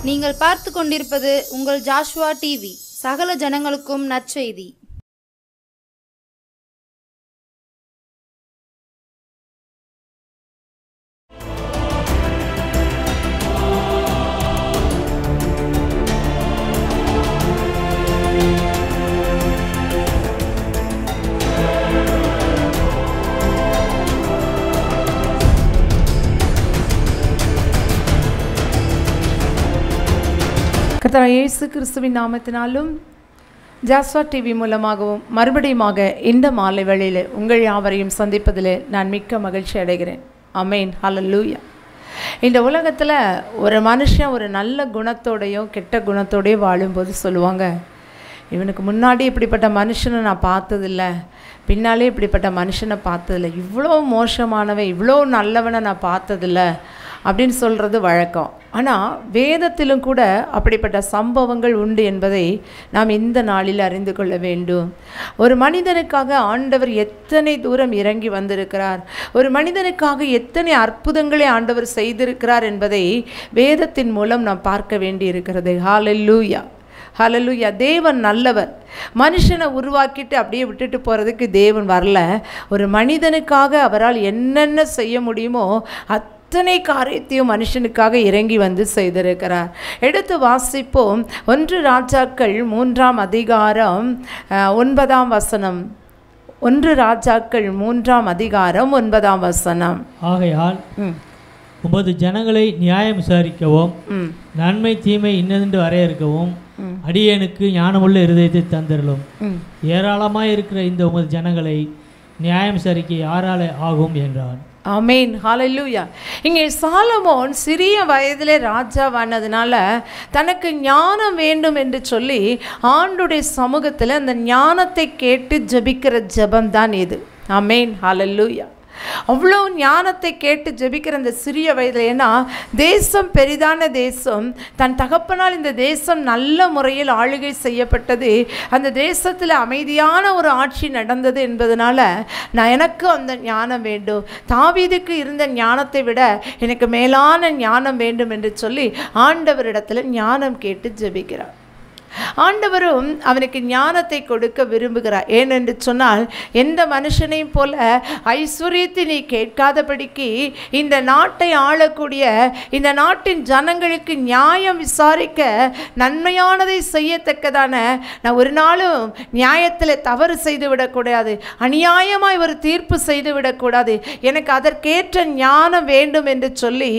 நீங்கள் பார்த்து கொண்டிருப்பது உங்கள் ஜாஷ்வா டிவி. சகல ஜனங்களுக்கும் நற்செய்தி. கர்த்தராகிய இயேசு கிறிஸ்துவின் நாமத்தினாலும் ஜாஸ்வா டிவி மூலமாகவும் மறுபடியுமாக இந்த மாலை வேளையில் உங்கள் யாவரையும் சந்திப்பதில் நான் மிக்க மகிழ்ச்சி அடைகிறேன். ஆமென், ஹல்லேலூயா. இந்த உலகத்தில் ஒரு மனுஷன் ஒரு நல்ல குணத்தோடையோ கெட்ட குணத்தோடையோ வாழும்போது சொல்லுவாங்க, இவனுக்கு முன்னாடி இப்படிப்பட்ட மனுஷனை நான் பார்த்ததில்லை, பின்னாலே இப்படிப்பட்ட மனுஷனை பார்த்ததில்லை, இவ்வளோ மோசமானவன் இவ்வளோ நல்லவனை நான் பார்த்ததில்லை அப்படின்னு சொல்கிறது வழக்கம். ஆனால் வேதத்திலும் கூட அப்படிப்பட்ட சம்பவங்கள் உண்டு என்பதை நாம் இந்த நாளில் அறிந்து கொள்ள வேண்டும். ஒரு மனிதனுக்காக ஆண்டவர் எத்தனை தூரம் இறங்கி வந்திருக்கிறார், ஒரு மனிதனுக்காக எத்தனை அற்புதங்களை ஆண்டவர் செய்திருக்கிறார் என்பதை வேதத்தின் மூலம் நாம் பார்க்க வேண்டி இருக்கிறது. ஹல்லேலூயா, ஹல்லேலூயா. தேவன் நல்லவர். மனுஷனை உருவாக்கிட்டு அப்படியே விட்டுட்டு போகிறதுக்கு தேவன் வரல. ஒரு மனிதனுக்காக அவரால் என்னென்ன செய்ய முடியுமோ அத்தனை காரியத்தையும் மனுஷனுக்காக இறங்கி வந்து செய்திருக்கிறார். எடுத்து வாசிப்போம். 1 ராஜாக்கள் 3ஆம் அதிகாரம் 9ஆம் வசனம். 1 ராஜாக்கள் 3ஆம் அதிகாரம் 9ஆம் வசனம். ஆகையால் உமது ஜனங்களை நியாயம் விசாரிக்கவும் நன்மை தீமை இன்னதென்று வரையறுக்கவும் அடியேனுக்கு ஞானமுள்ள இருதயத்தை தந்திரலும். ஏராளமாய் இருக்கிற இந்த உமது ஜனங்களை நியாயம் விசாரிக்க யாராலே ஆகும் என்றான். ஆமென், ஹல்லேலூயா. இங்கே சாலமோன் சிறிய வயதிலே ராஜாவானதுனால தனக்கு ஞானம் வேண்டும் என்று சொல்லி ஆண்டுடைய சமூகத்தில் அந்த ஞானத்தை கேட்டு ஜெபிக்கிற ஜெபம்தான் இது. ஆமென், ஹல்லேலூயா. அவ்வளோ ஞானத்தை கேட்டு ஜெபிக்கிற அந்த சிறிய வயதில், ஏன்னா தேசம் பெரிதான தேசம், தன் தகப்பனால் இந்த தேசம் நல்ல முறையில் ஆளுகை செய்யப்பட்டது, அந்த தேசத்தில் அமைதியான ஒரு ஆட்சி நடந்தது என்பதனால எனக்கு அந்த ஞானம் வேண்டும், தாவீதுக்கு இருந்த ஞானத்தை விட எனக்கு மேலான ஞானம் வேண்டும் என்று சொல்லி ஆண்டவரிடத்தில் ஞானம் கேட்டு ஜெபிக்கிறார். ஆண்டவரும் அவனுக்கு ஞானத்தை கொடுக்க விரும்புகிறார். ஏனென்று சொன்னால், எந்த மனுஷனையும் போல ஐஸ்வர்யத்தை நீ கேட்காதபடிக்கு இந்த நாட்டை ஆளக்கூடிய இந்த நாட்டின் ஜனங்களுக்கு நியாயம் விசாரிக்க நன்மையானதை செய்யத்தக்கதான நான் ஒரு நாளும் நியாயத்தில் தவறு செய்து விடக்கூடாது, அநியாயமாய் ஒரு தீர்ப்பு செய்து விடக்கூடாது, எனக்கு அதற்கேற்ற ஞானம் வேண்டும் என்று சொல்லி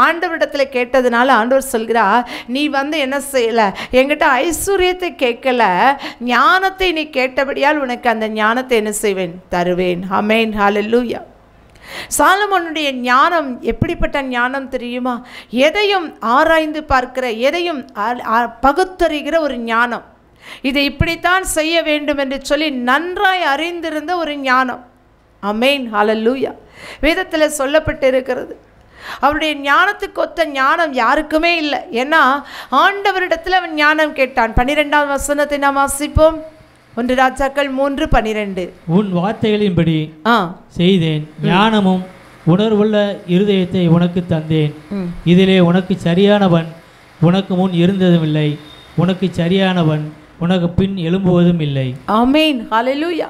ஆண்டவரிடத்தில் கேட்டதுனால ஆண்டவர் சொல்கிறார், நீ என்ன செய்யலை, என்கிட்ட ஐஸ்வர்யத்தை கேட்கல, ஞானத்தை நீ கேட்டபடியால் உனக்கு அந்த ஞானத்தை என்ன செய்வேன், தருவேன். ஆமென், ஹல்லேலூயா. சாலமோனுடைய ஞானம் எப்படிப்பட்ட ஞானம் தெரியுமா? எதையும் ஆராய்ந்து பார்க்கிற, எதையும் பகுத்தறிகிற ஒரு ஞானம். இதை இப்படித்தான் செய்ய வேண்டும் என்று சொல்லி நன்றாய் அறிந்திருந்த ஒரு ஞானம். ஆமென், ஹல்லேலூயா. வேதத்தில் சொல்லப்பட்டு இருக்கிறது. அவருடைய ஞானத்துக்கு ஒத்த ஞானம் யாருக்குமே இல்லை. ஏன்னா ஆண்டவரிடத்தில் அவன் ஞானம் கேட்டான். 12ஆம் வசனத்தை நாம் வாசிப்போம். 1 ராஜாக்கள் 3:12. உன் வார்த்தைகளின்படி செய்தேன், ஞானமும் உணர்வுள்ள இருதயத்தை உனக்கு தந்தேன், இதிலே உனக்கு சரியானவன் உனக்கு முன் இருந்ததும் இல்லை, உனக்கு சரியானவன் உனக்கு பின் எழும்புவதும் இல்லை. ஆமென், ஹல்லேலூயா.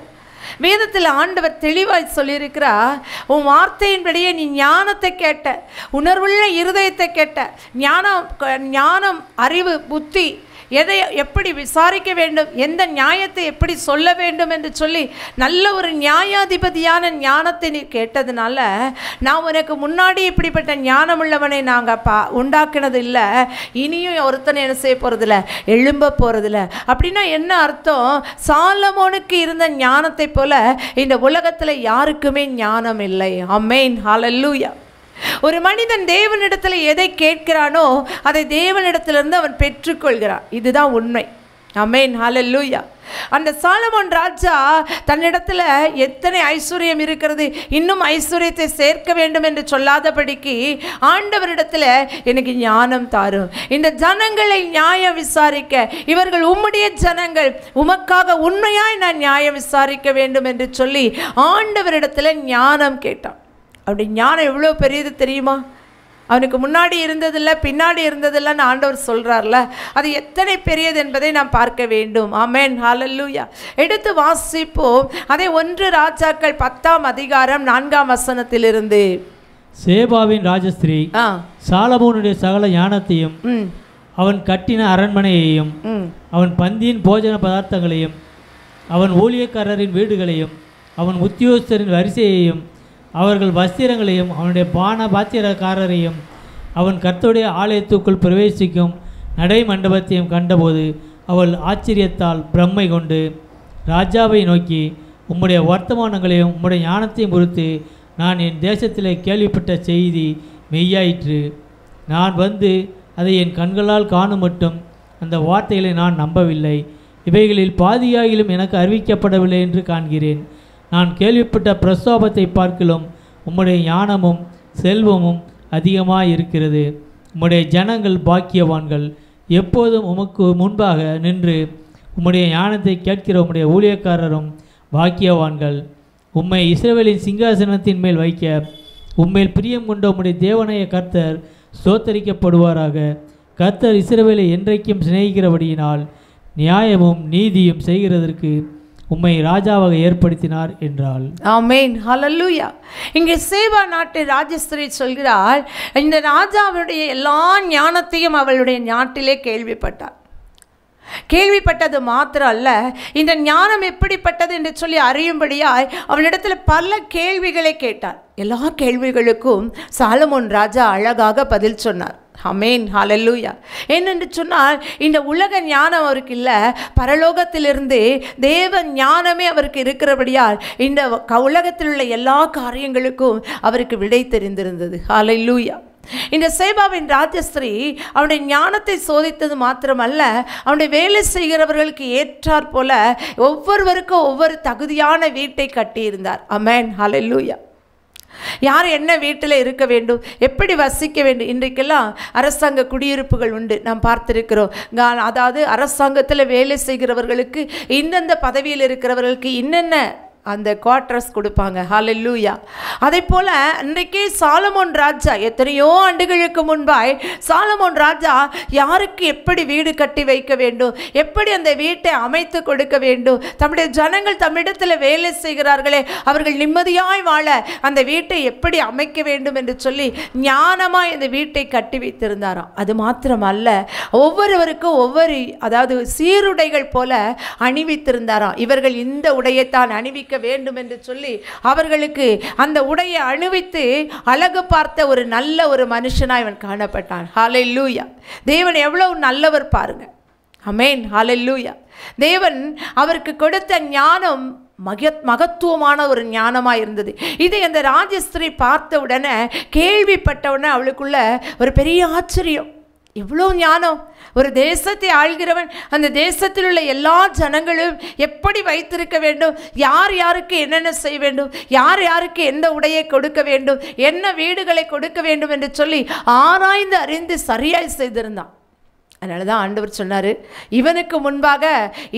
வேதத்தில் ஆண்டவர் தெளிவாய் சொல்லியிருக்கிறார், உன் வார்த்தையின்படியே நீ ஞானத்தை கேட்ட, உணர்வுள்ள இருதயத்தை கேட்ட, ஞானம் அறிவு புத்தி, எதை எப்படி விசாரிக்க வேண்டும், எந்த நியாயத்தை எப்படி சொல்ல வேண்டும் என்று சொல்லி நல்ல ஒரு நியாயாதிபதியான ஞானத்தை நீ கேட்டதுனால நான் உனக்கு முன்னாடி இப்படிப்பட்ட ஞானம் உள்ளவனை நாங்கள் உண்டாக்கினது இல்லை, இனியும் ஒருத்தனை என்ன செய்ய போகிறதில்ல, எழும்ப போகிறதில்ல. அப்படின்னா என்ன அர்த்தம்? சாலமோனுக்கு இருந்த ஞானத்தை போல இந்த உலகத்தில் யாருக்குமே ஞானம் இல்லை. ஆமென், ஹல்லேலூயா. ஒரு மனிதன் தேவனிடத்தில் எதை கேட்கிறானோ அதை தேவனிடத்திலிருந்து அவன் பெற்றுக்கொள்கிறான். இதுதான் உண்மை. ஆமென், ஹல்லேலூயா. அந்த சாலமோன் ராஜா தன்னிடத்தில் எத்தனை ஐஸ்வர்யம் இருக்கிறது, இன்னும் ஐஸ்வர்யத்தை சேர்க்க வேண்டும் என்று சொல்லாதபடிக்கு ஆண்டவரிடத்தில் எனக்கு ஞானம் தாரும், இந்த ஜனங்களை நியாயம் விசாரிக்க, இவர்கள் உம்முடைய ஜனங்கள், உமக்காக உண்மையாய் நான் நியாயம் விசாரிக்க வேண்டும் என்று சொல்லி ஆண்டவரிடத்தில் ஞானம் கேட்டான். அப்படி ஞானம் எவ்வளோ பெரியது தெரியுமா? அவனுக்கு முன்னாடி இருந்ததில்லை, பின்னாடி இருந்ததில்லைன்னு ஆண்டவர் சொல்கிறார்ல, அது எத்தனை பெரியது என்பதை நாம் பார்க்க வேண்டும். ஆமென், ஹல்லேலூயா. எடுத்து வாசிப்போம். அதை 1 ராஜாக்கள் 10ஆம் அதிகாரம் 4ஆம் வசனத்திலிருந்து. சேபாவின் ராஜஸ்திரீ சாலமோனுடைய சகல ஞானத்தையும் அவன் கட்டின அரண்மனையையும் அவன் பந்தியின் போஜன பதார்த்தங்களையும் அவன் ஊழியக்காரரின் வீடுகளையும் அவன் உத்தியோகஸ்தரின் வரிசையையும் அவர்கள் வஸ்திரங்களையும் அவனுடைய பான பாத்திரக்காரரையும் அவன் கர்த்தருடைய ஆலயத்துக்குள் பிரவேசிக்கும் நடை மண்டபத்தையும் கண்டபோது அவள் ஆச்சரியத்தால் பிரம்மை கொண்டு ராஜாவை நோக்கி, உம்முடைய வர்த்தமானங்களையும் உம்முடைய ஞானத்தையும் குறித்து நான் என் தேசத்திலே கேள்விப்பட்ட செய்தி மெய்யாயிற்று. நான் வந்து அதை என் கண்களால் காணும் மட்டும் அந்த வார்த்தைகளை நான் நம்பவில்லை. இவைகளில் பாதியாகிலும் எனக்கு அறிவிக்கப்படவில்லை என்று காண்கிறேன். நான் கேள்விப்பட்ட பிரஸ்தாபத்தை பார்க்கிலும் உம்முடைய ஞானமும் செல்வமும் அதிகமாக இருக்கிறது. உம்முடைய ஜனங்கள் பாக்கியவான்கள். எப்போதும் உமக்கு முன்பாக நின்று உம்முடைய ஞானத்தை கேட்கிற உம்முடைய ஊழியக்காரரும் பாக்கியவான்கள். உம்மை இஸ்ரவேலின் சிங்காசனத்தின் மேல் வைக்க உம்மேல் பிரியம் கொண்ட உம்முடைய தேவனாய கர்த்தர் ஸ்தோத்தரிக்கப்படுவாராக. கர்த்தர் இஸ்ரவேலை என்றைக்கும் சிநேகிக்கிறபடியினால் நியாயமும் நீதியும் செய்கிறதற்கு உம்மை ராஜாவாக ஏற்படுத்தினார் என்றாள். ஆமென், ஹல்லேலூயா. இங்கே சேபா நாட்டு ராஜஸ்திரி சொல்கிறாள், இந்த ராஜாவுடைய எல்லா ஞானத்தையும் அவளுடைய நாட்டிலே கேள்விப்பட்டார். கேள்விப்பட்டது மாத்திரம் அல்ல, இந்த ஞானம் எப்படிப்பட்டது என்று சொல்லி அறியும்படியாய் அவளிடத்தில் பல கேள்விகளை கேட்டார். எல்லா கேள்விகளுக்கும் சாலமோன் ராஜா அழகாக பதில் சொன்னார். ஆமென், ஹல்லேலூயா. என்னென்று சொன்னால், இந்த உலக ஞானம் அவருக்கு இல்லை, பரலோகத்திலிருந்து தேவ ஞானமே அவருக்கு இருக்கிறபடியால் இந்த உலகத்தில் உள்ள எல்லா காரியங்களுக்கும் அவருக்கு விடை தெரிந்திருந்தது. ஹல்லேலூயா. இந்த சேபாவின் ராஜஸ்திரீ அவனுடைய ஞானத்தை சோதித்தது மாத்திரமல்ல, அவனுடைய வேலை செய்கிறவர்களுக்கு ஏற்றாற் போல ஒவ்வொருவருக்கும் ஒவ்வொரு தகுதியான வீட்டை கட்டியிருந்தார். ஆமென், ஹல்லேலூயா. யார் என்ன வீட்டில் இருக்க வேண்டும், எப்படி வசிக்க வேண்டும். இன்றைக்கெல்லாம் அரசாங்க குடியிருப்புகள் உண்டு, நாம் பார்த்திருக்கிறோம். அதாவது அரசாங்கத்தில் வேலை செய்கிறவர்களுக்கு, இந்தந்த பதவியில் இருக்கிறவர்களுக்கு இன்னென்ன அந்த குவார்ட்டர்ஸ் கொடுப்பாங்க. ஹல்லேலூயா. அதே போல் இன்றைக்கே சாலமோன் ராஜா எத்தனையோ ஆண்டுகளுக்கு முன்பாய் சாலமோன் ராஜா யாருக்கு எப்படி வீடு கட்டி வைக்க வேண்டும், எப்படி அந்த வீட்டை அமைத்து கொடுக்க வேண்டும், தம்முடைய ஜனங்கள் தம்மிடத்தில் வேலை செய்கிறார்களே அவர்கள் நிம்மதியாய் வாழ அந்த வீட்டை எப்படி அமைக்க வேண்டும் என்று சொல்லி ஞானமாய் இந்த வீட்டை கட்டி வைத்திருந்தாராம். அது மாத்திரமல்ல, ஒவ்வொருவருக்கும் ஒவ்வொரு அதாவது சீருடைகள் போல அணிவித்திருந்தாராம். இவர்கள் இந்த உடையைத்தான் அணிவிக்க வேண்டும் என்று சொல்லி அவர்களுக்கு அந்த உடையை அணிவித்து அழகு பார்த்த ஒரு நல்ல ஒரு மனுஷனாய் இவன் காணப்பட்டான். ஹல்லேலூயா. தேவன் எவ்வளவு நல்லவர் பாருங்க. ஆமென், ஹல்லேலூயா. தேவன் அவருக்கு கொடுத்த ஞானம் மகத்துவமான ஒரு ஞானமாக இருந்தது. இதை அந்த ராஜஸ்திரி பார்த்த உடனே, கேள்விப்பட்ட உடனே அவளுக்குள்ள ஒரு பெரிய ஆச்சரியம். எவ்வளோ ஞானம்! ஒரு தேசத்தை ஆள்கிறவன் அந்த தேசத்தில் உள்ள எல்லா ஜனங்களும் எப்படி வைத்திருக்க வேண்டும், யார் யாருக்கு என்னென்ன செய்ய வேண்டும், யார் யாருக்கு எந்த உடையை கொடுக்க வேண்டும், என்ன வீடுகளை கொடுக்க வேண்டும் என்று சொல்லி ஆராய்ந்து அறிந்து சரியாய் செய்திருந்தான். அதனால தான் ஆண்டவர் சொன்னார், இவனுக்கு முன்பாக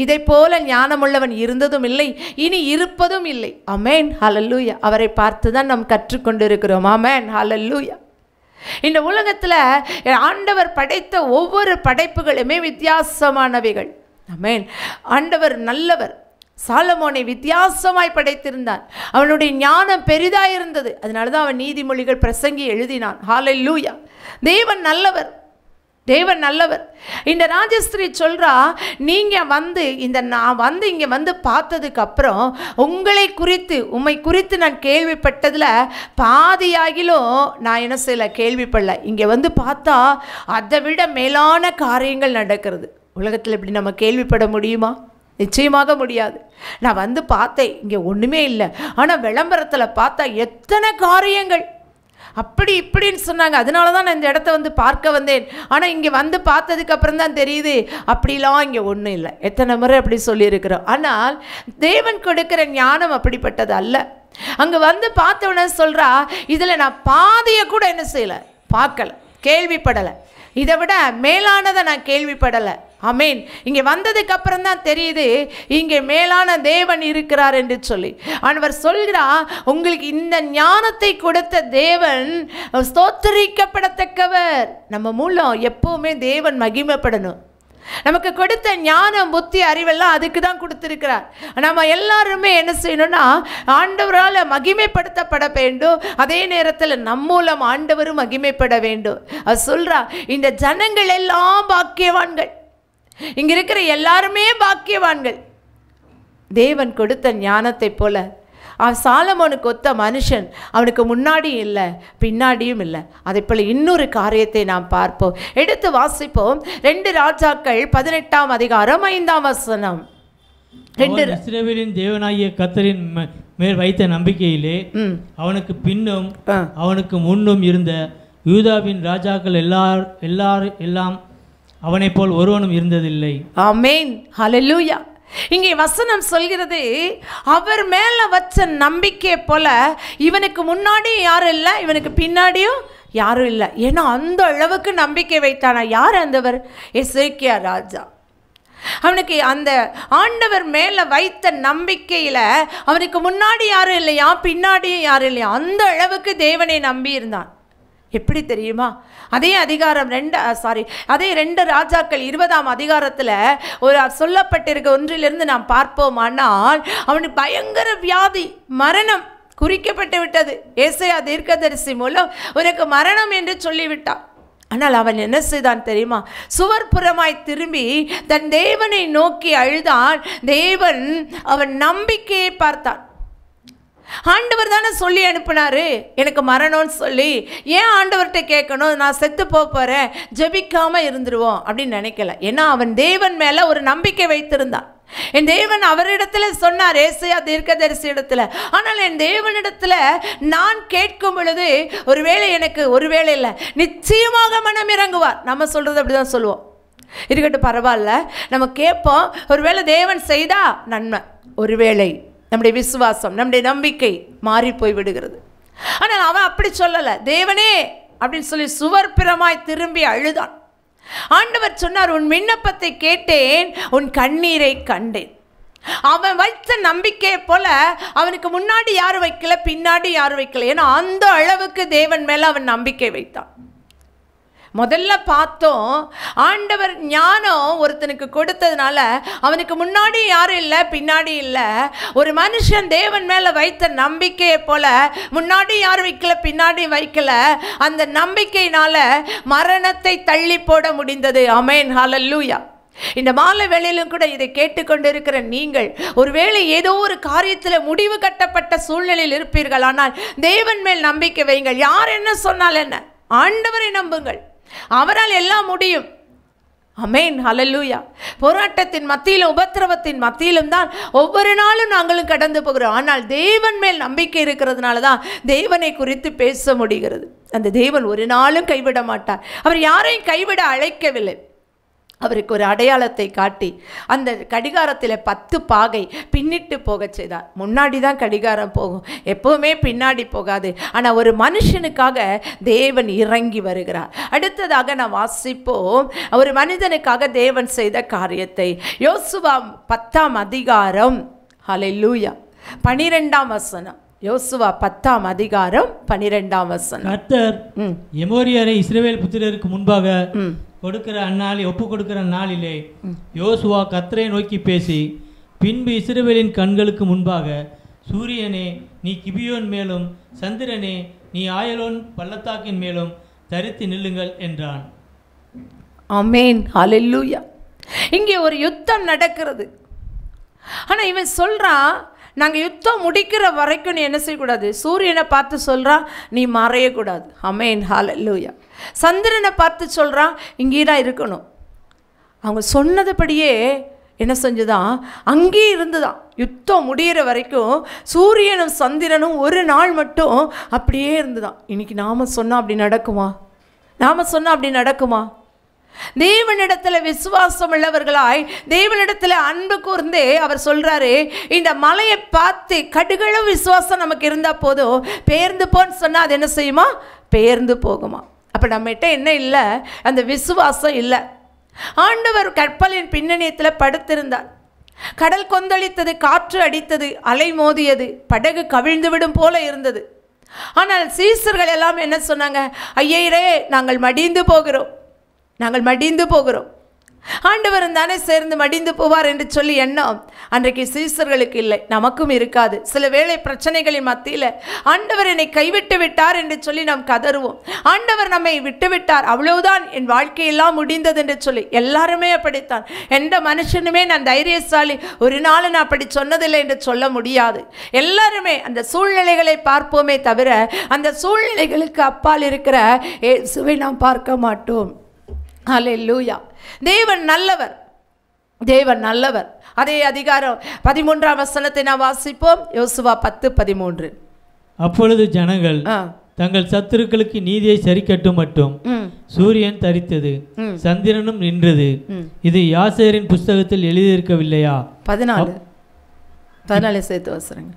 இதை போல ஞானமுள்ளவன் இருந்ததும் இல்லை, இனி இருப்பதும் இல்லை. ஆமென், ஹல்லேலூயா. அவரை பார்த்து தான் நாம் கற்றுக்கொண்டு இருக்கிறோம். ஆமென், ஹல்லேலூயா. இந்த உலகத்தில் ஆண்டவர் படைத்த ஒவ்வொரு படைப்புகளுமே வித்தியாசமானவைகள். ஆமென். ஆண்டவர் நல்லவர். சாலமோனை வித்தியாசமாய் படைத்திருந்தான். அவனுடைய ஞானம் பெரிதாக இருந்தது. அதனால தான் அவன் நீதிமொழிகள் பிரசங்கி எழுதினான். ஹல்லேலூயா. தேவன் நல்லவர், தேவன் நல்லவர். இந்த ராஜஸ்திரி சொல்கிறா, நீங்கள் நான் இங்கே வந்து பார்த்ததுக்கு அப்புறம் உங்களை குறித்து உம்மை குறித்து நான் கேள்விப்பட்டதில் பாதியாகிலும் நான் என்ன செய்யலை, கேள்விப்படல. இங்கே வந்து பார்த்தா அதை விட மேலான காரியங்கள் நடக்கிறது. உலகத்தில் இப்படி நம்ம கேள்விப்பட முடியுமா? நிச்சயமாக முடியாது. நான் வந்து பார்த்தேன், இங்கே ஒன்றுமே இல்லை. ஆனால் விளம்பரத்தில் பார்த்தா எத்தனை காரியங்கள் அப்படி இப்படின்னு சொன்னாங்க. அதனால தான் நான் இந்த இடத்த வந்து பார்க்க வந்தேன். ஆனால் இங்கே வந்து பார்த்ததுக்கு அப்புறம் தான் தெரியுது அப்படிலாம் இங்கே ஒன்றும் இல்லை. எத்தனை முறை அப்படி சொல்லியிருக்கிறோம். ஆனால் தேவன் கொடுக்கிற ஞானம் அப்படிப்பட்டது அல்ல. அங்கே வந்து பார்த்தவன சொல்கிறா, இதில் நான் பாதியை கூட என்ன செய்யலை, பார்க்கலை, கேள்விப்படலை. இதை விட மேலானதை நான் கேள்விப்படலை. ஆமென். இங்கே வந்ததுக்கு அப்புறம் தான் தெரியுது இங்கே மேலான தேவன் இருக்கிறார் என்று சொல்லி. ஆண்டவர் சொல்கிறார், உங்களுக்கு இந்த ஞானத்தை கொடுத்த தேவன் ஸ்தோத்திரிக்கப்படத்தக்கவர். நம்ம மூலம் எப்பவுமே தேவன் மகிமைப்படணும். நமக்கு கொடுத்த ஞானம், புத்தி, அறிவெல்லாம் அதுக்கு தான் கொடுத்திருக்கிறார். நம்ம எல்லாருமே என்ன செய்யணும்னா ஆண்டவரால் மகிமைப்படுத்தப்பட வேண்டும். அதே நேரத்தில் நம் மூலம் ஆண்டவரும் மகிமைப்பட வேண்டும். அது சொல்றா, இந்த ஜனங்கள் எல்லாம் பாக்கியவான்கள். இங்க இருக்கிற எல்லாருமே பாக்கியவான்கள். தேவன் கொடுத்த ஞானத்தை போல சாலமோனுக்கு ஒத்த மனுஷன் அவனுக்கு முன்னாடியும் இல்லை பின்னாடியும் இல்லை. அதை போல இன்னொரு காரியத்தை நாம் பார்ப்போம். எடுத்து வாசிப்போம். 2 ராஜாக்கள் 18ஆம் அதிகாரம் 5ஆம் வசனம். இஸ்ரவேலின் தேவனாகிய கர்த்தரின் மேல் வைத்த நம்பிக்கையிலே அவனுக்கு பின்னும் அவனுக்கு முன்னும் இருந்த யூதாவின் ராஜாக்கள் எல்லாம் அவனை போல் ஒருவனும் இருந்ததில்லை. ஆமென், ஹல்லேலூயா. இங்கே வசனம் சொல்கிறது, அவர் மேல வச்ச நம்பிக்கையை போல இவனுக்கு முன்னாடியும் யாரும் இல்லை, இவனுக்கு பின்னாடியும் யாரும் இல்லை. ஏன்னா அந்த அளவுக்கு நம்பிக்கை வைத்தானா. யார் அந்தவர்? எசேக்கியா ராஜா. அவனுக்கு அந்த ஆண்டவர் மேல வைத்த நம்பிக்கையில அவனுக்கு முன்னாடி யாரும் இல்லையா, பின்னாடியும் யாரும் இல்லையா. அந்த அளவுக்கு தேவனை நம்பி இருந்தான். எப்படி தெரியுமா? அதே அதிகாரம் 2 ராஜாக்கள் 20ஆம் அதிகாரத்தில் ஒரு சொல்லப்பட்டிருக்க ஒன்றிலிருந்து நாம் பார்ப்போமானால், அவனுக்கு பயங்கர வியாதி, மரணம் குறிக்கப்பட்டு விட்டது. ஏசாயா தீர்க்கதரிசி மூலம் உனக்கு மரணம் என்று சொல்லிவிட்டான். ஆனால் அவன் என்ன செய்தான் தெரியுமா? சுவர்புறமாய் திரும்பி தன் தேவனை நோக்கி அழுதான். தேவன் அவன் நம்பிக்கையை பார்த்தான். ஆண்டவர் தானே சொல்லி அனுப்பினாரு எனக்கு மரணம்னு சொல்லி. ஏன் ஆண்டவர்கிட்ட கேட்கணும்? நான் செத்து போகிறேன், ஜெபிக்காம இருந்துருவோம் அப்படின்னு நினைக்கல. ஏன்னா அவன் தேவன் மேல ஒரு நம்பிக்கை வைத்திருந்தான். என் தேவன் அவரிடத்துல சொன்னார், ஏசாயா தீர்க்கதரிசி இடத்துல. ஆனால் என் தேவனிடத்துல நான் கேட்கும் பொழுது ஒருவேளை இல்லை, நிச்சயமாக மனம் இறங்குவார். நம்ம சொல்றது அப்படிதான் சொல்லுவோம். இருக்கட்டும், பரவாயில்ல, நம்ம கேட்போம். ஒருவேளை தேவன் செய்தா நன்மை, ஒருவேளை நம்முடைய விசுவாசம், நம்முடைய நம்பிக்கை மாறி போய் விடுகிறது. ஆனால் அவன் அப்படி சொல்லலை. தேவனே அப்படின்னு சொல்லி சுவர்பிரமாய் திரும்பி அழுதான். ஆண்டவர் சொன்னார், உன் விண்ணப்பத்தை கேட்டேன், உன் கண்ணீரை கண்டேன். அவன் வைத்த நம்பிக்கையை போல அவனுக்கு முன்னாடி யாரும் வைக்கல, பின்னாடி யாரும் வைக்கல. ஏன்னா அந்த அளவுக்கு தேவன் மேல அவன் நம்பிக்கை வைத்தான். முதல்ல பார்த்தோம், ஆண்டவர் ஞானம் ஒருத்தனுக்கு கொடுத்ததுனால அவனுக்கு முன்னாடி யாரும் இல்லை, பின்னாடி இல்லை. ஒரு மனுஷன் தேவன் மேல வைத்த நம்பிக்கையை போல முன்னாடி யாரும் வைக்கல, பின்னாடி வைக்கல. அந்த நம்பிக்கையினால மரணத்தை தள்ளி போட முடிந்தது. ஆமென், ஹல்லேலூயா. இந்த மாலை வேளையிலும் கூட இதை கேட்டுக்கொண்டிருக்கிற நீங்கள் ஒருவேளை ஏதோ ஒரு காரியத்தில் முடிவு கட்டப்பட்ட சூழ்நிலையில் இருப்பீர்கள். ஆனால் தேவன் மேல் நம்பிக்கை வையுங்கள். யார் என்ன சொன்னால் என்ன, ஆண்டவரை நம்புங்கள். அவரால் எல்லாம் முடியும். ஆமென், ஹல்லேலூயா. போராட்டத்தின் மத்தியிலும் உபத்திரவத்தின் மத்தியிலும் தான் ஒவ்வொரு நாளும் நாங்களும் கடந்து போகிறோம். ஆனால் தேவன் மேல் நம்பிக்கை இருக்கிறதுனால தான் தேவனை குறித்து பேச முடிகிறது. அந்த தேவன் ஒரு நாளும் கைவிட மாட்டார். அவர் யாரையும் கைவிட அழைக்கவில்லை. அவருக்கு ஒரு அடையாளத்தை காட்டி அந்த கடிகாரத்தில் 10 பாகை பின்னிட்டு போக செய்தார். முன்னாடி தான் கடிகாரம் போகும், எப்பவுமே பின்னாடி போகாது. ஆனால் ஒரு மனுஷனுக்காக தேவன் இறங்கி வருகிறார். அடுத்ததாக நான் வாசிப்போம் ஒரு மனிதனுக்காக தேவன் செய்த காரியத்தை. யோசுவா 10ஆம் அதிகாரம், ஹல்லேலூயா, 12ஆம் வசனம். யோசுவா 10ஆம் அதிகாரம் 12ஆம் வசனம். கர்த்தர் எமோரியரை இஸ்ரவேல் புத்திரருக்கு முன்பாக ஒப்பு கொடுக்கிற நாளிலே யோசுவா கர்த்தரை நோக்கி பேசி, பின்பு இஸ்ரவேலின் கண்களுக்கு முன்பாக, சூரியனே நீ கிபியோன் மேலும், சந்திரனே நீ ஆயலோன் பள்ளத்தாக்கின் மேலும் தரித்து நில்லுங்கள் என்றான். ஆமென், ஹல்லேலூயா. இங்கே ஒரு யுத்தம் நடக்கிறது. ஆனால் இவன் சொல்றான், நாங்கள் யுத்தம் முடிக்கிற வரைக்கும் நீ என்ன செய்யக்கூடாது, சூரியனை பார்த்து சொல்கிறான் நீ மறையக்கூடாது. ஆமென், ஹல்லேலூயா. சந்திரனை பார்த்து சொல்கிறான் இங்கே தான் இருக்கணும். அவங்க சொன்னதுபடியே என்ன செஞ்சுதான், அங்கேயே இருந்துதான். யுத்தம் முடிகிற வரைக்கும் சூரியனும் சந்திரனும் ஒரு நாள் மட்டும் அப்படியே இருந்துதான். இன்னைக்கு நாம் சொன்னால் அப்படி நடக்குமா? நாம் சொன்னால் அப்படி நடக்குமா? தேவனிடத்தில் விசுவாசம் உள்ளவர்களாய் தேவனிடத்தில் அன்பு கூர்ந்தே அவர் சொல்றாரு, இந்த மலையை பார்த்து கடுகளவு விசுவாசம் நமக்கு இருந்தால் போதும், பெயர்ந்து போன்னு சொன்னால் அது என்ன செய்யுமா? பெயர்ந்து போகுமா? அப்போ நம்மகிட்ட என்ன இல்லை? அந்த விசுவாசம் இல்லை. ஆண்டவர் கப்பலின் பின்னணியத்தில் படுத்திருந்தார். கடல் கொந்தளித்தது, காற்று அடித்தது, அலை மோதியது, படகு கவிழ்ந்து விடும் போல இருந்தது. ஆனால் சீசர்கள் எல்லாம் என்ன சொன்னாங்க? ஐயரே, நாங்கள் மடிந்து போகிறோம், நாங்கள் மடிந்து போகிறோம். ஆண்டவர் தானே சேர்ந்து மடிந்து போவார் என்று சொல்லி எண்ணம் அன்றைக்கு சீசர்களுக்கு இல்லை, நமக்கும் இருக்காது. சில வேளை பிரச்சனைகளின் மத்தியில் ஆண்டவர் என்னை கைவிட்டு விட்டார் என்று சொல்லி நாம் கதறுவோம். ஆண்டவர் நம்மை விட்டு விட்டார், அவ்வளவுதான், என் வாழ்க்கையெல்லாம் முடிந்தது என்று சொல்லி. எல்லாருமே அப்படித்தான். எந்த மனுஷனுமே நான் தைரியசாலி, ஒரு நாள் நான் அப்படி சொன்னதில்லை என்று சொல்ல முடியாது. எல்லாருமே அந்த சூழ்நிலைகளை பார்ப்போமே தவிர அந்த சூழ்நிலைகளுக்கு அப்பால் இருக்கிற இயேசுவை நாம் பார்க்க மாட்டோம். ஹல்லேலூயா. தேவன் நல்லவர், தேவன் நல்லவர். அதே அதிகாரம் 13ஆம் வசனத்தை நாம் வாசிப்போம். யோசுவா 10:13. அப்பொழுது ஜனங்கள் தங்கள் சத்துருக்களுக்கு நீதியை சரிக்கட்டும் மட்டும் சூரியன் தரித்தது, சந்திரனும் நின்றது. இது யாசேரின் புஸ்தகத்தில் எழுதியிருக்கவில்லையா? 14 சேர்த்து வசனங்க.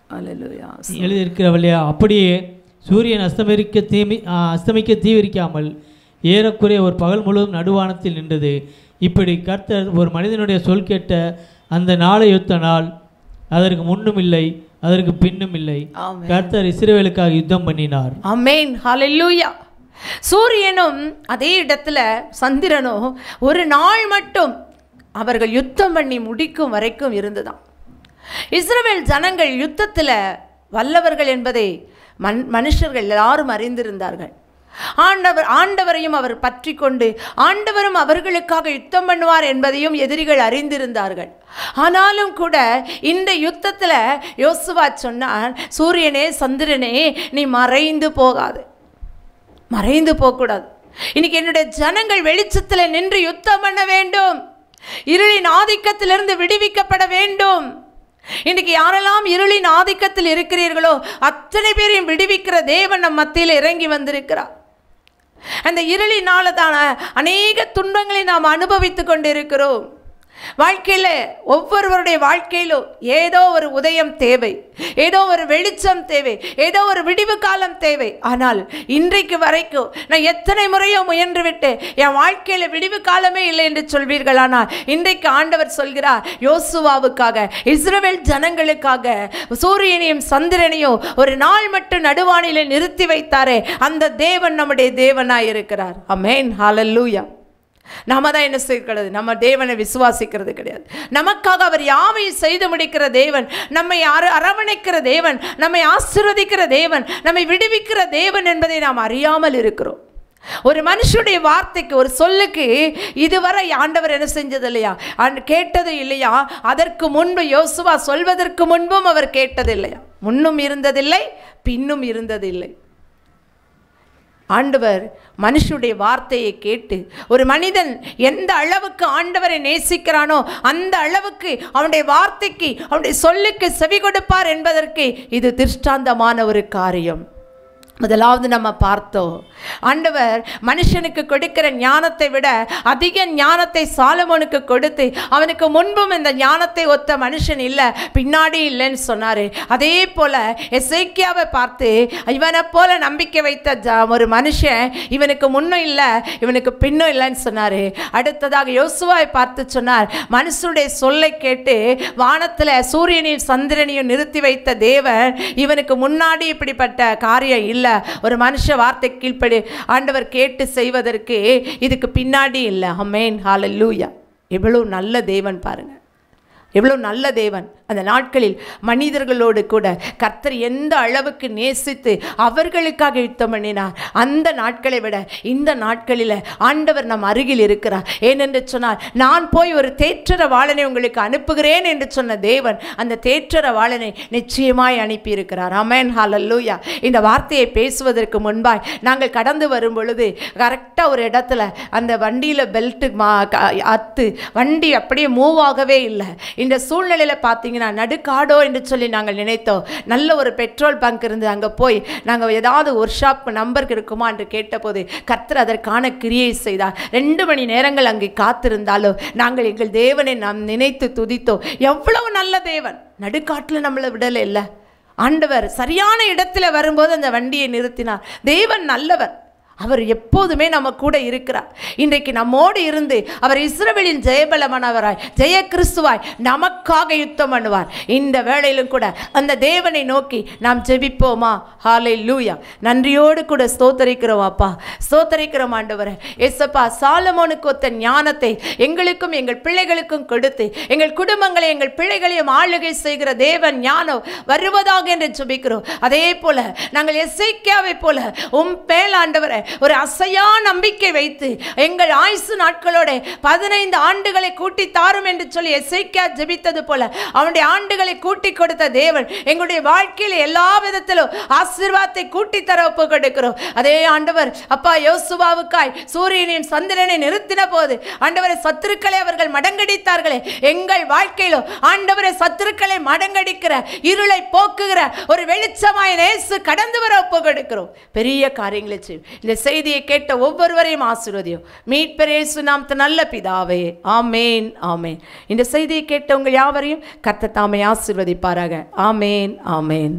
ஹல்லேலூயா. எழுதியிருக்கவில்லையா? அப்படியே சூரியன் அஸ்தமிக்க தீவிரிக்காமல் ஏறக்குறைய ஒரு பகல் முழுவதும் நடுவானத்தில் நின்றது. இப்படி கர்த்தர் ஒரு மனிதனுடைய சொல் கேட்ட அந்த நாளை யுத்த நாள், அதற்கு முன்னும் இல்லை அதற்கு பின்னும் இல்லை. கர்த்தர் இஸ்ரவேலுக்காக யுத்தம் பண்ணினார். ஆமென். ஹல்லேலூயா. சூரியனும் அதே இடத்துல சந்திரனும் ஒரு நாள் மட்டும் அவர்கள் யுத்தம் பண்ணி முடிக்கும் வரைக்கும் இருந்துதான். இஸ்ரவேல் ஜனங்கள் யுத்தத்தில் வல்லவர்கள் என்பதை மனுஷர்கள் எல்லாரும் அறிந்திருந்தார்கள். ஆண்டவரையும் அவர் பற்றி கொண்டு ஆண்டவரும் அவர்களுக்காக யுத்தம் பண்ணுவார் என்பதையும் எதிரிகள் அறிந்திருந்தார்கள். ஆனாலும் கூட இந்த யுத்தத்தில் யோசுவா சொன்னார், சூரியனே சந்திரனே நீ மறைந்து போகாது, மறைந்து போகக்கூடாது. இன்னைக்கு என்னுடைய ஜனங்கள் வெளிச்சத்தில் நின்று யுத்தம் பண்ண வேண்டும், இருளின் ஆதிக்கத்திலிருந்து விடுவிக்கப்பட வேண்டும். இன்னைக்கு யாரெல்லாம் இருளின் ஆதிக்கத்தில் இருக்கிறீர்களோ அத்தனை பேரையும் விடுவிக்கிற தேவன் நம் மத்தியில் இறங்கி வந்திருக்கிறார். அந்த இருளினால தான அநேக துன்பங்களை நாம் அனுபவித்து கொண்டிருக்கிறோம். வாழ்க்கையில் ஒவ்வொருவருடைய வாழ்க்கையிலும் ஏதோ ஒரு உதயம் தேவை, ஏதோ ஒரு வெளிச்சம் தேவை, ஏதோ ஒரு விடிவு காலம் தேவை. ஆனால் இன்றைக்கு வரைக்கும் நான் எத்தனை முறையோ முயன்று விட்டு என் வாழ்க்கையில் விடிவு காலமே இல்லை என்று சொல்வீர்கள். ஆனால் இன்றைக்கு ஆண்டவர் சொல்கிறார், யோசுவாவுக்காக இஸ்ரவேல் ஜனங்களுக்காக சூரியனையும் சந்திரனையும் ஒரு நாள் மட்டும் நடுவானிலே நிறுத்தி வைத்தாரே, அந்த தேவன் நம்முடைய தேவனாய் இருக்கிறார். ஆமென். ஹல்லேலூயா. நாம தான் என்ன செய்கிறது? நம்ம தேவனை விசுவாசிக்கிறது கிடையாது. நமக்காக அவர் யாவையும் செய்து முடிக்கிற தேவன், நம்மை அரவணைக்கிற தேவன், நம்மை ஆசீர்வதிக்கிற தேவன், நம்மை விடுவிக்கிற தேவன் என்பதை நாம் அறியாமல் இருக்கிறோம். ஒரு மனுஷனுடைய வார்த்தைக்கு, ஒரு சொல்லுக்கு இதுவரை ஆண்டவர் என்ன செஞ்சது இல்லையா, கேட்டது இல்லையா? அதற்கு முன்பு யோசுவா சொல்வதற்கு முன்பும் அவர் கேட்டது இல்லையா? முன்னும் இருந்ததில்லை, பின்னும் இருந்ததில்லை. ஆண்டவர் மனுஷனுடைய வார்த்தையை கேட்டு ஒரு மனிதன் எந்த அளவுக்கு ஆண்டவரை நேசிக்கிறானோ அந்த அளவுக்கு அவனுடைய வார்த்தைக்கு, அவனுடைய சொல்லுக்கு செவி கொடுப்பார் என்பதற்கு இது திருஷ்டாந்தமான ஒரு காரியம். முதலாவது நம்ம பார்த்தோம், ஆண்டவர் மனுஷனுக்கு கொடுக்கிற ஞானத்தை விட அதிக ஞானத்தை சாலமோனுக்கு கொடுத்து அவனுக்கு முன்பும் இந்த ஞானத்தை ஒத்த மனுஷன் இல்லை, பின்னாடி இல்லைன்னு சொன்னார். அதே போல் எசேக்கியாவை பார்த்து இவனை போல நம்பிக்கை வைத்த ஒரு மனுஷன் இவனுக்கு முன்னும் இல்லை இவனுக்கு பின்னும் இல்லைன்னு சொன்னார். அடுத்ததாக யோசுவாவை பார்த்து சொன்னார், மனுஷனுடைய சொல்லை கேட்டு வானத்தில் சூரியனையும் சந்திரனையும் நிறுத்தி வைத்த தேவன் இவனுக்கு முன்னாடி இப்படிப்பட்ட காரியம் இல்லை, ஒரு மனுஷ வார்த்தை கீழ்ப்படி ஆண்டவர் கேட்டு செய்வதற்கு இதுக்கு பின்னாடி இல்லை. ஆமென். ஹல்லேலூயா. எவ்வளவு நல்ல தேவன் பாருங்க, எவ்வளவு நல்ல தேவன். அந்த நாட்களில் மனிதர்களோடு கூட கர்த்தர் எந்த அளவுக்கு நேசித்து அவர்களுக்காக யுத்தம் பண்ணினார். அந்த நாட்களை விட இந்த நாட்களில் ஆண்டவர் நம் அருகில் இருக்கிறார். ஏனென்று சொன்னால், நான் போய் ஒரு தேற்றர வாளனை உங்களுக்கு அனுப்புகிறேன் என்று சொன்ன தேவன் அந்த தேற்றர வாளனை நிச்சயமாய் அனுப்பியிருக்கிறார். ஆமென். ஹல்லேலூயா. இந்த வார்த்தையை பேசுவதற்கு முன்பாய் நாங்கள் கடந்து வரும் பொழுது கரெக்டாக ஒரு இடத்துல அந்த வண்டியில் பெல்ட்டு அத்து வண்டி அப்படியே மூவ் ஆகவே இல்லை. இந்த சூழ்நிலையில் பார்த்தீங்கன்னா நடுக்காடோ என்று சொல்லி நாங்கள் நினைத்தோம். நல்ல ஒரு பெட்ரோல் பங்க் இருந்து அங்கே போய் நாங்கள் ஏதாவது ஒரு ஷாப் நம்பருக்கு இருக்குமா என்று கேட்டபோது கர்த்தர் அதற்கான கிரியை செய்தார். 2 மணி நேரங்கள் அங்கே காத்திருந்தாலும் நாங்கள் எங்கள் தேவனை நாம் நினைத்து துதித்தோம். எவ்வளவு நல்ல தேவன்! நடுக்காட்டில் நம்மளை விடலை இல்லை. ஆண்டவர் சரியான இடத்துல வரும்போது அந்த வண்டியை நிறுத்தினார். தேவன் நல்லவர். அவர் எப்போதுமே நம்ம கூட இருக்கிறார். இன்றைக்கு நம்மோடு இருந்து அவர் இஸ்ரவேலின் ஜெயபலமானவராய் ஜெய கிறிஸ்துவாய் நமக்காக யுத்தம் பண்ணுவார். இந்த வேளையிலும் கூட அந்த தேவனை நோக்கி நாம் ஜெபிப்போமா? ஹல்லேலூயா. நன்றியோடு கூட ஸ்தோத்தரிக்கிறோம் அப்பா, ஸ்தோத்தரிக்கிறோம் ஆண்டவரே. ஏசப்பா, சாலமோனுக்கு ஒத்த ஞானத்தை எங்களுக்கும் எங்கள் பிள்ளைகளுக்கும் கொடுத்து எங்கள் குடும்பங்களை எங்கள் பிள்ளைகளையும் ஆளுகை செய்கிற தேவன் ஞானம் வருவதாக என்று ஜெபிக்கிறோம். அதே போல நாங்கள் எசேக்கியாவை போல பேல் ஆண்டவரே ஒரு அசையா நம்பிக்கை வைத்து எங்கள் ஆயுசு நாட்களோட 15 ஆண்டுகளை கூட்டி தாரும் என்று சொல்லி எசேக்கியா ஜெபித்தது போல அவனுடைய ஆண்டுகளை கூட்டி கொடுத்த தேவன் எங்களுடைய வாழ்க்கையில் எல்லா விதத்திலும் ஆசீர்வாதத்தை கூட்டி தர ஒப்பு கொடுக்கிறோம். அதே ஆண்டவர் அப்பா யோசுவாவுக்காய் சூரியனையும் சந்திரனை நிறுத்தின போது ஆண்டவரை சத்துருக்களை அவர்கள் மடங்கடித்தார்களே, எங்கள் வாழ்க்கையிலும் ஆண்டவரை சத்துருக்களை மடங்கடிக்கிற இருளை போக்குகிற ஒரு வெளிச்சமாய் இயேசு கடந்து வர ஒப்பு கொடுக்கிறோம். பெரிய காரியங்களை செய்யும். இந்த செய்தியை கேட்ட ஒவ்வொருவரையும் ஆசீர்வதியும். மீட்பர் இயேசு நாமத்தில் நல்ல பிதாவே, ஆமேன் ஆமேன். இந்த செய்தியை கேட்ட உங்கள் யாவரையும் கர்த்தர் தாமே ஆசீர்வதிப்பாராக. ஆமேன் ஆமேன்.